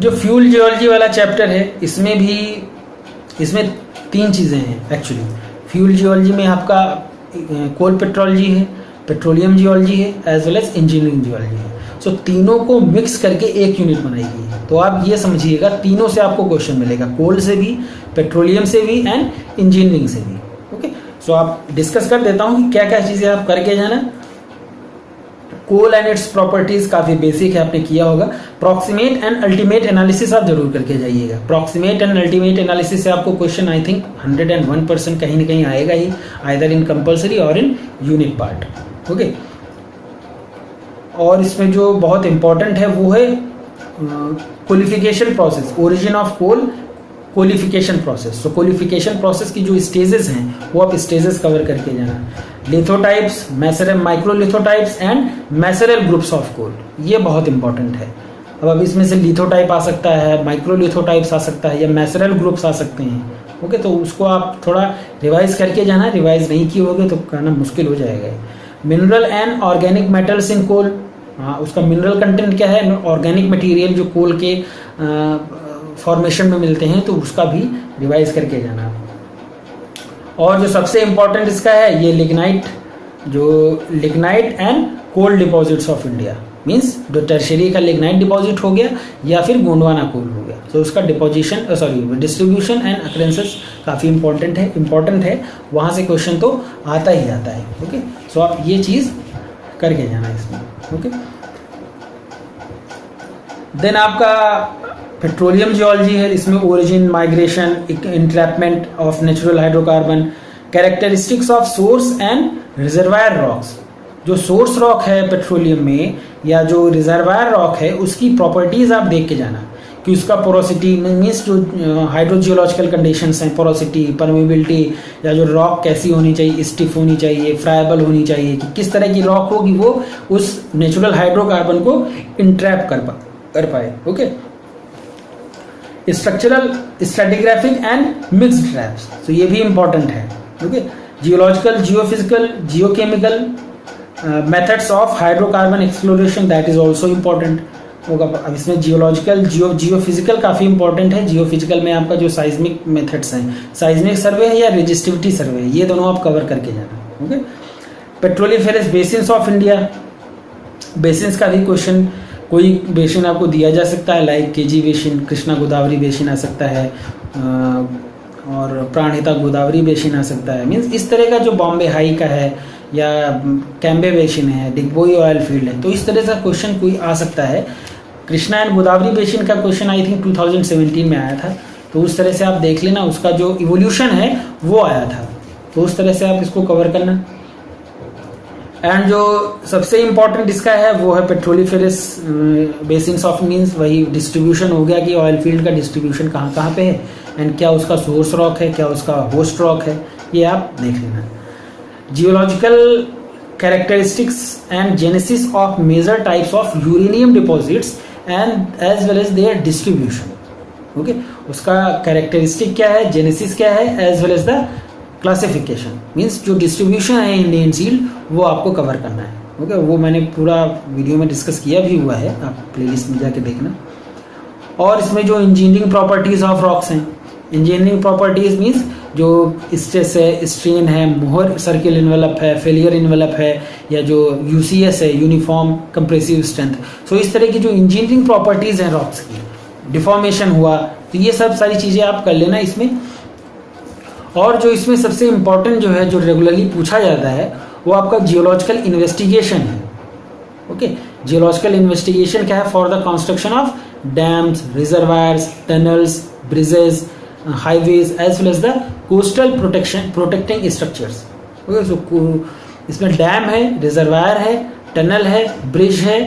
जो फ्यूल जियोलॉजी वाला चैप्टर है, इसमें 3 चीज़ें हैं एक्चुअली। फ्यूल जियोलॉजी में आपका कोल पेट्रोलॉजी है, पेट्रोलियम जियोलॉजी है, as well as engineering geology है। सो तीनों को मिक्स करके एक यूनिट बनाई गई है। तो आप ये समझिएगा, तीनों से आपको क्वेश्चन मिलेगा, कोल से भी, पेट्रोलियम से भी एंड इंजीनियरिंग से भी। ओके, सो आप डिस्कस कर देता हूँ कि क्या क्या चीज़ें आप करके जाना। कोल एंड इट्स प्रॉपर्टीज काफ़ी बेसिक है, आपने किया होगा। प्रॉक्सिमेट एंड अल्टीमेट एनालिसिस आप जरूर करके जाइएगा। प्रॉक्सिमेट एंड अल्टीमेट एनालिसिस से आपको क्वेश्चन आई थिंक 101% कहीं ना कहीं आएगा ही, आइदर इन कंपल्सरी और इन यूनिट पार्ट। ओके, और इसमें जो बहुत इंपॉर्टेंट है वो है coalification process, origin of coal, coalification process. तो क्वालिफिकेशन प्रोसेस की जो स्टेजेस हैं वो आप स्टेजेस कवर करके जाना। लिथोटाइप्स, मैसेरल, माइक्रोलिथोटाइप्स एंड मैसेरल ग्रुप्स ऑफ कोल, ये बहुत इंपॉर्टेंट है। अब इसमें से लिथोटाइप आ सकता है, माइक्रोलिथोटाइप्स आ सकता है, या मैसेरल ग्रुप्स आ सकते हैं। ओके, तो उसको आप थोड़ा रिवाइज करके जाना, रिवाइज नहीं किए होगे तो करना मुश्किल हो जाएगा। Mineral and organic metals in coal, हाँ, उसका मिनरल कंटेंट क्या है, ऑर्गेनिक मटेरियल जो कोल के फॉर्मेशन में मिलते हैं, तो उसका भी रिवाइज करके जाना। और जो सबसे इंपॉर्टेंट इसका है, ये लिग्नाइट, जो lignite and coal deposits of India, means जो टर्शरी का लिग्नाइट डिपॉजिट हो गया या फिर गोंडवाना कोल हो गया, तो उसका डिपोजिशन डिस्ट्रीब्यूशन एंड अकरेंसेस काफ़ी इंपॉर्टेंट है, वहाँ से क्वेश्चन तो आता ही आता है। ओके, सो आप ये चीज़ करके जाना इसमें। ओके, देन आपका पेट्रोलियम जियोलॉजी है, इसमें origin, migration, entrapment of natural hydrocarbon, characteristics of source and reservoir rocks. जो सोर्स रॉक है पेट्रोलियम में या जो रिजर्वायर रॉक है, उसकी प्रॉपर्टीज आप देख के जाना कि उसका पोरोसिटी, मीन्स जो हाइड्रोजियोलॉजिकल कंडीशंस हैं, पोरोसिटी, परमेबिलिटी, या जो रॉक कैसी होनी चाहिए, स्टिफ होनी चाहिए, फ्राइबल होनी चाहिए, कि किस तरह की रॉक होगी वो उस नेचुरल हाइड्रोकार्बन को इंट्रैप कर पाए। Okay, structural, stratigraphic and mixed traps, तो ये भी इंपॉर्टेंट है। Okay, geological, geophysical, geochemical methods of hydrocarbon exploration, that is also important होगा। अब इसमें जियोलॉजिकल, जियोफिजिकल काफ़ी इंपॉर्टेंट है। जियोफिजिकल में आपका जो साइज्मिक मेथड्स हैं, साइज्मिक सर्वे है या रेजिस्टिविटी सर्वे, ये दोनों आप कवर करके जाना। Okay, petroliferous basins of India, basins का भी क्वेश्चन, कोई बेसिन आपको दिया जा सकता है, like KG basin, Krishna Godavari basin आ सकता है, और प्राणहिता गोदावरी बेसिन आ सकता है। मीन्स इस तरह का जो बॉम्बे हाई का है या कैम्बे बेसिन है, डिगबोई ऑयल फील्ड है, तो इस तरह का क्वेश्चन कोई आ सकता है। कृष्णा एंड गोदावरी बेसिन का क्वेश्चन आई थिंक 2017 में आया था, तो उस तरह से आप देख लेना, उसका जो इवोल्यूशन है वो आया था, तो उस तरह से आप इसको कवर करना। एंड जो सबसे इम्पॉर्टेंट इसका है वो है पेट्रोलिफेरस बेसिन्स ऑफ, मीन्स वही डिस्ट्रीब्यूशन हो गया कि ऑयल फील्ड का डिस्ट्रीब्यूशन कहाँ कहाँ पे है, एंड क्या उसका सोर्स रॉक है, क्या उसका होस्ट रॉक है, ये आप देख लेना। Geological characteristics and genesis of major types of uranium deposits and as well as their distribution. Okay, उसका कैरेक्टरिस्टिक क्या है, जेनेसिस क्या है, as well as the classification, means जो डिस्ट्रीब्यूशन है इंडियन सील, वो आपको कवर करना है। ओके, वो मैंने पूरा वीडियो में डिस्कस किया भी हुआ है, आप प्लेलिस्ट में जाके देखना। और इसमें जो इंजीनियरिंग प्रॉपर्टीज ऑफ रॉक्स हैं, इंजीनियरिंग प्रॉपर्टीज मीन्स जो स्ट्रेस है, स्ट्रेन है, मोहर सर्किल इन्वेलप है, फेलियर इन्वेलप है, या जो यूसीएस है, यूनिफॉर्म कंप्रेसिव स्ट्रेंथ, सो इस तरह की जो इंजीनियरिंग प्रॉपर्टीज हैं रॉक्स की, डिफॉर्मेशन हुआ, तो ये सब सारी चीज़ें आप कर लेना इसमें। और जो इसमें सबसे इम्पोर्टेंट जो है, जो रेगुलरली पूछा जाता है, वो आपका जियोलॉजिकल इन्वेस्टिगेशन है। ओके, जियोलॉजिकल इन्वेस्टिगेशन क्या है? For the construction of dams, reservoirs, tunnels, bridges, highways as well as the coastal protecting structures. Okay, so इसमें डैम है, रिजर्वायर है, टनल है, ब्रिज है,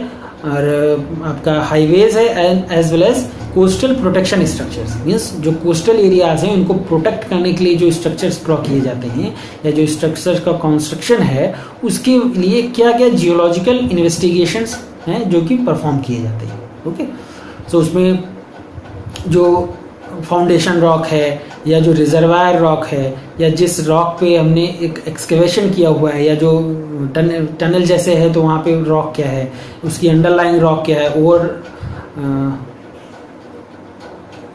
और आपका हाईवेज है, and as well as coastal protection structures. Means जो coastal areas हैं उनको प्रोटेक्ट करने के लिए जो स्ट्रक्चर्स ड्रॉ किए जाते हैं, या जो स्ट्रक्चर का कंस्ट्रक्शन है, उसके लिए क्या क्या जियोलॉजिकल इन्वेस्टिगेशंस हैं जो कि परफॉर्म किए जाते हैं। ओके, सो उसमें जो फाउंडेशन रॉक है, या जो रिजर्वायर रॉक है, या जिस रॉक पे हमने एक एक्सकेवेशन किया हुआ है, या जो टनल जैसे है तो वहाँ पे रॉक क्या है, उसकी अंडरलाइंग रॉक क्या है, और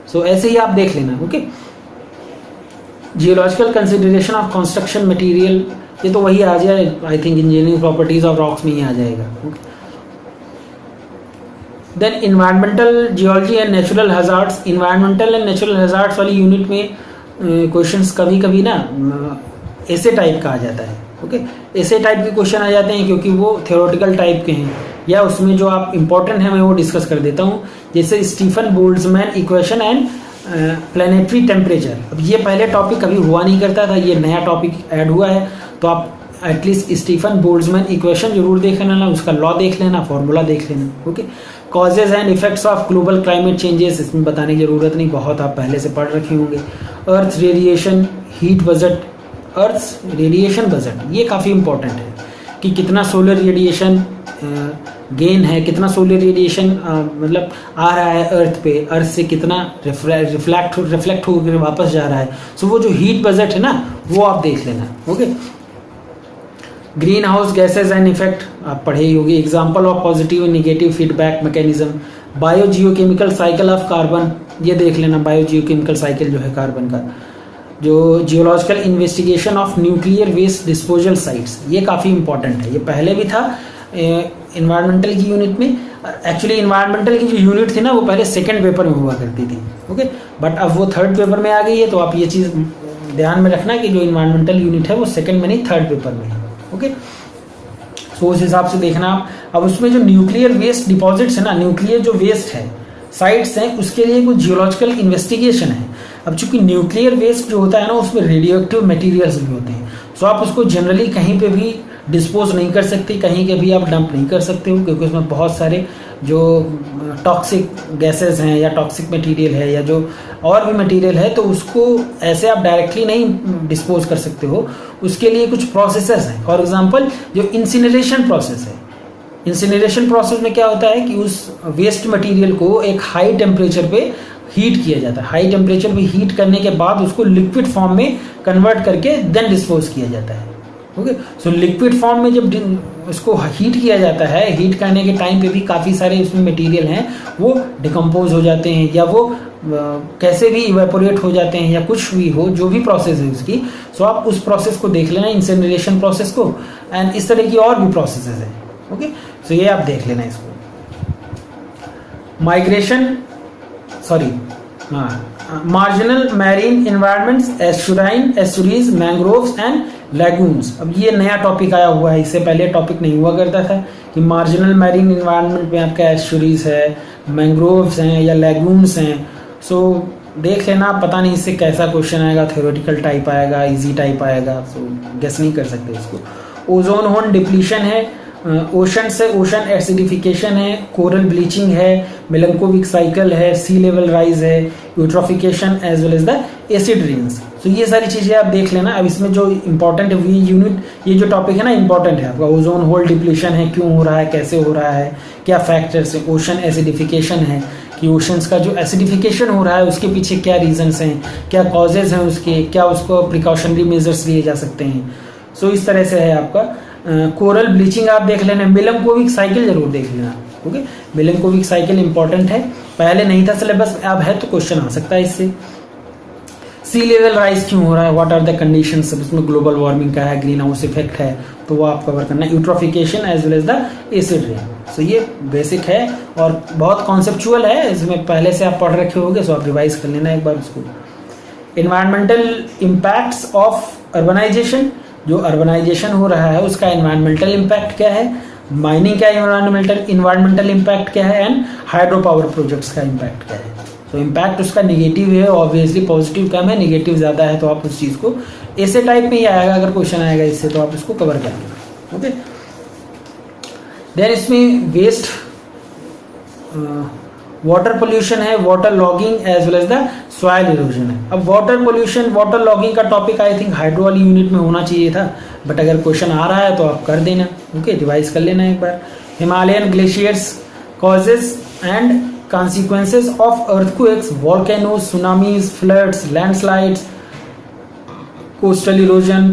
सो ऐसे ही आप देख लेना। Okay, geological consideration of construction material, ये तो वही आ जाए, I think engineering properties of rocks में ही आ जाएगा। Okay, then environmental geology and natural hazards. Environmental and natural hazards वाली यूनिट में क्वेश्चंस कभी कभी ना ऐसे टाइप का आ जाता है। ओके, ऐसे टाइप के क्वेश्चन आ जाते हैं क्योंकि वो थ्योरेटिकल टाइप के हैं, या उसमें जो आप इंपॉर्टेंट है मैं वो डिस्कस कर देता हूँ। जैसे Stefan Boltzmann equation and planetary temperature. अब ये पहले टॉपिक कभी हुआ नहीं करता था, ये नया टॉपिक ऐड हुआ है, तो आप एटलीस्ट स्टीफन बोल्ट्जमैन इक्वेशन जरूर देख लेना, उसका लॉ देख लेना, फॉर्मूला देख लेना। Okay, causes and effects of global climate changes, इसमें बताने की जरूरत नहीं, बहुत आप पहले से पढ़ रखे होंगे। अर्थ रेडिएशन हीट बजट, अर्थ रेडिएशन बजट, ये काफ़ी इंपॉर्टेंट है कि कितना सोलर रेडिएशन गेन है, कितना सोलर रेडिएशन मतलब आ रहा है अर्थ पे, अर्थ से कितना रिफ्लेक्ट होकर वापस जा रहा है। सो वो जो हीट बजट है ना, वो आप देख लेना। Okay, green house gases and effect आप पढ़े ही होगी। Example of positive and negative feedback mechanism. Bio geochemical cycle of carbon, ये देख लेना, बायो जियोकेमिकल साइकिल जो है कार्बन का। जो geological investigation of nuclear waste disposal sites, ये काफ़ी इंपॉर्टेंट है, ये पहले भी था इन्वायरमेंटल की यूनिट में। एक्चुअली इन्वायरमेंटल की जो यूनिट थी ना, वो पहले सेकंड पेपर में हुआ करती थी। ओके, बट अब वो थर्ड पेपर में आ गई है, तो आप ये चीज़ ध्यान में रखना कि जो इन्वायरमेंटल यूनिट है वो सेकंड में नहीं, थर्ड पेपर में है। ओके, सो उस हिसाब से देखना आप। अब उसमें जो न्यूक्लियर वेस्ट डिपॉजिट्स है ना, न्यूक्लियर जो वेस्ट है साइट्स हैं, उसके लिए कुछ जियोलॉजिकल इन्वेस्टिगेशन है। अब चूंकि न्यूक्लियर वेस्ट जो होता है ना, उसमें रेडियो एक्टिव मटीरियल्स भी होते हैं, सो आप उसको जनरली कहीं पे भी डिस्पोज नहीं कर सकते, कहीं के भी आप डंप नहीं कर सकते हो, क्योंकि उसमें बहुत सारे जो टॉक्सिक गैसेस हैं, या टॉक्सिक मटेरियल है, या जो और भी मटेरियल है, तो उसको ऐसे आप डायरेक्टली नहीं डिस्पोज कर सकते हो। उसके लिए कुछ प्रोसेसेस हैं। फॉर एग्जांपल जो इंसिनरेशन प्रोसेस है, इंसिनरेशन प्रोसेस में क्या होता है कि उस वेस्ट मटेरियल को एक हाई टेम्परेचर पे हीट किया जाता है। हाई टेम्परेचर पे हीट करने के बाद उसको लिक्विड फॉर्म में कन्वर्ट करके देन डिस्पोज किया जाता है। ओके, सो लिक्विड फॉर्म में जब इसको हीट किया जाता है, हीट करने के टाइम पे भी काफ़ी सारे उसमें मटेरियल हैं, वो डिकम्पोज हो जाते हैं, या वो कैसे भी इवेपोरेट हो जाते हैं, या कुछ भी हो, जो भी प्रोसेस है उसकी। सो आप उस प्रोसेस को देख लेना, इंसिनरेशन प्रोसेस को, एंड इस तरह की और भी प्रोसेसेस हैं। ओके, सो ये आप देख लेना इसको। Migration, sorry, marginal marine environments, estuarine, estuaries, mangroves and lagoons. अब ये नया टॉपिक आया हुआ है, इससे पहले टॉपिक नहीं हुआ करता था कि मार्जिनल मैरीन इन्वायरमेंट में आपका एस्चुरीज है, मैंग्रोव्स हैं, या लैगून्स हैं। सो देख लेना, पता नहीं इससे कैसा क्वेश्चन आएगा, थ्योरेटिकल टाइप आएगा, इजी टाइप आएगा, सो गेस नहीं कर सकते इसको। ओजोन होल डिप्लीशन है, ओशन से ओशन एसिडिफिकेशन है, कोरल ब्लीचिंग है, मेलंकोविक साइकिल है, सी लेवल राइज है, eutrophication as well as the acid rains. तो ये सारी चीज़ें आप देख लेना। अब इसमें जो इंपॉर्टेंट है यूनिट, ये जो टॉपिक है ना इंपॉर्टेंट है आपका। ओजोन होल डिप्लीशन है, क्यों हो रहा है, कैसे हो रहा है, क्या फैक्टर्स है। ओशन एसिडिफिकेशन है कि ओशंस का जो एसिडिफिकेशन हो रहा है उसके पीछे क्या रीजंस हैं, क्या कॉजेज हैं उसके, क्या उसको प्रिकॉशनरी मेजर्स लिए जा सकते हैं। सो इस तरह से है आपका। कोरल ब्लीचिंग आप देख लेना, मेलंकोविक साइकिल जरूर देख लेना। ओके, मेलंकोविक साइकिल इंपॉर्टेंट है, पहले नहीं था सिलेबस, अब है, तो क्वेश्चन आ सकता है इससे। सी लेवल राइज क्यों हो रहा है, व्हाट आर द कंडीशंस, उसमें ग्लोबल वार्मिंग का है, ग्रीन हाउस इफेक्ट है, तो वो आप कवर करना है। Eutrophication as well as the acid rain. So ये बेसिक है और बहुत कॉन्सेप्चुअल है, इसमें पहले से आप पढ़ रखे होंगे, सो आप रिवाइज कर लेना एक बार उसको। एनवायरमेंटल इम्पैक्ट्स ऑफ अर्बनाइजेशन, जो अर्बनाइजेशन हो रहा है उसका एनवायरमेंटल इम्पैक्ट क्या है, माइनिंग का इन्वायरमेंटल इम्पैक्ट क्या है, एंड हाइड्रो पावर प्रोजेक्ट्स का इम्पैक्ट क्या है। तो इम्पैक्ट उसका नेगेटिव है, ऑब्वियसली पॉजिटिव कम है, नेगेटिव ज़्यादा है, तो आप उस चीज़ को ऐसे टाइप में ही आएगा, अगर क्वेश्चन आएगा इससे तो आप इसको कवर करेंगे। ओके, देन इसमें वेस्ट, वाटर पोल्यूशन है, water logging as well as the soil erosion है। अब वाटर पोल्यूशन, वाटर लॉगिंग का टॉपिक आई थिंक हाइड्रो वाली यूनिट में होना चाहिए था, बट अगर क्वेश्चन आ रहा है तो आप कर देना। ओके, रिवाइज कर लेना एक बार। Himalayan glaciers causes and consequences of earthquakes, volcanoes, tsunamis, floods, landslides, coastal erosion,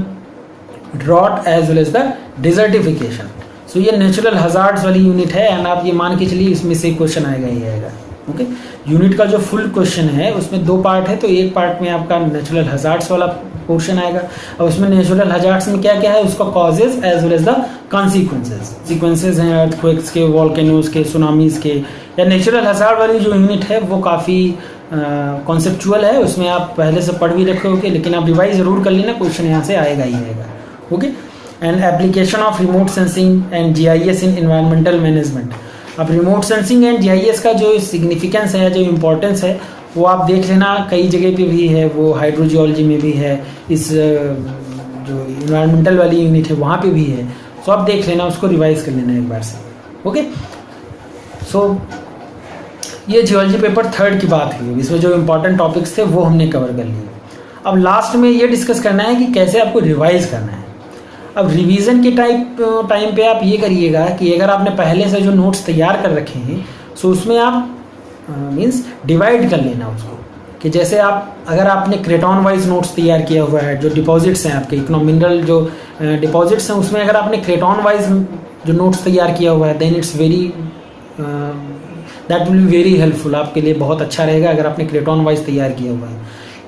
drought as well as the desertification. So ये नेचुरल हजार्ड्स वाली यूनिट है, एंड आप ये मान के चलिए इसमें से क्वेश्चन आएगा ही आएगा। ओके, यूनिट का जो फुल क्वेश्चन है उसमें 2 पार्ट है, तो एक पार्ट में आपका नेचुरल हजार्ड्स वाला पोर्शन आएगा, और उसमें नेचुरल हजार्ड्स में क्या क्या है, उसका causes as well as the sequences हैं अर्थक्वेक्स के, वॉल्केनोज के, सुनामीज के। या नेचुरल हजार्ड वाली जो यूनिट है वो काफ़ी कॉन्सेप्चुअल है, उसमें आप पहले से पढ़ भी रखे होगे, लेकिन आप रिवाइज जरूर कर लेना, क्वेश्चन यहाँ से आएगा ही आएगा। Okay, and application of remote sensing and GIS in environmental management. अब रिमोट सेंसिंग एंड जीआईएस का जो सिग्निफिकेंस है, जो इम्पोर्टेंस है, वो आप देख लेना, कई जगह पे भी है, वो हाइड्रोजियोलॉजी में भी है, इस जो इन्वायरमेंटल वाली यूनिट है वहाँ पे भी है, सो आप देख लेना, उसको रिवाइज कर लेना एक बार से। ओके, सो ये जियोलॉजी पेपर 3 की बात हुई, इसमें जो इम्पोर्टेंट टॉपिक्स थे वो हमने कवर कर लिए। अब लास्ट में ये डिस्कस करना है कि कैसे आपको रिवाइज करना है। अब रिवीजन के टाइम पे आप ये करिएगा कि अगर आपने पहले से जो नोट्स तैयार कर रखे हैं, सो उसमें आप मीन्स डिवाइड कर लेना उसको, कि जैसे आप अगर आपने क्रेटॉन वाइज नोट्स तैयार किया हुआ है, जो डिपॉजिट्स हैं आपके मिनरल जो डिपॉजिट्स हैं, उसमें अगर आपने क्रेटॉन वाइज जो नोट्स तैयार किया हुआ है, then it's very that will be very helpful, आपके लिए बहुत अच्छा रहेगा अगर आपने क्रेटॉन वाइज तैयार किया हुआ है।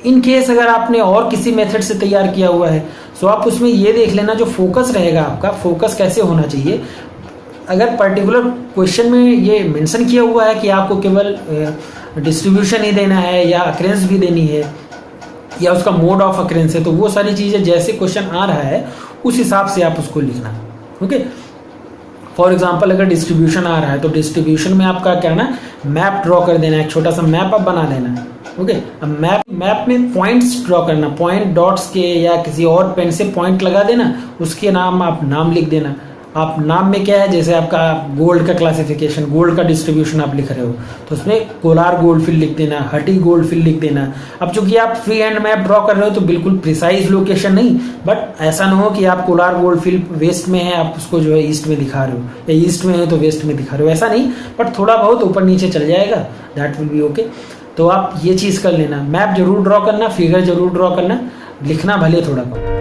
इन केस अगर आपने और किसी मेथड से तैयार किया हुआ है, सो आप उसमें ये देख लेना जो फोकस रहेगा आपका, फोकस कैसे होना चाहिए। अगर पर्टिकुलर क्वेश्चन में ये मेंशन किया हुआ है कि आपको केवल डिस्ट्रीब्यूशन ही देना है या अक्रेंस भी देनी है या उसका मोड ऑफ अक्रेंस है, तो वो सारी चीज़ें जैसे क्वेश्चन आ रहा है उस हिसाब से आप उसको लिखना। ओके, फॉर एग्जाम्पल अगर डिस्ट्रीब्यूशन आ रहा है तो डिस्ट्रीब्यूशन में आपका क्या ना, मैप ड्रॉ कर देना, एक छोटा सा मैप आप बना देना। ओके, अब मैप में पॉइंट्स ड्रॉ करना, पॉइंट डॉट्स के या किसी और पेन से पॉइंट लगा देना, उसके नाम आप नाम लिख देना। आप नाम में क्या है, जैसे आपका गोल्ड का क्लासिफिकेशन, गोल्ड का डिस्ट्रीब्यूशन आप लिख रहे हो तो उसमें कोलार गोल्ड फील्ड लिख देना, हटी गोल्ड फील्ड लिख देना। अब चूंकि आप फ्री हैंड मैप ड्रॉ कर रहे हो तो बिल्कुल प्रिसाइज लोकेशन नहीं, बट ऐसा ना हो कि आप कोलार गोल्ड फील्ड वेस्ट में है, आप उसको जो है ईस्ट में दिखा रहे हो, या ईस्ट में है तो वेस्ट में दिखा रहे हो, ऐसा नहीं, बट थोड़ा बहुत ऊपर नीचे चल जाएगा, दैट विल बी ओके। तो आप ये चीज़ कर लेना, मैप जरूर ड्रॉ करना, फिगर जरूर ड्रॉ करना, लिखना भले थोड़ा बहुत।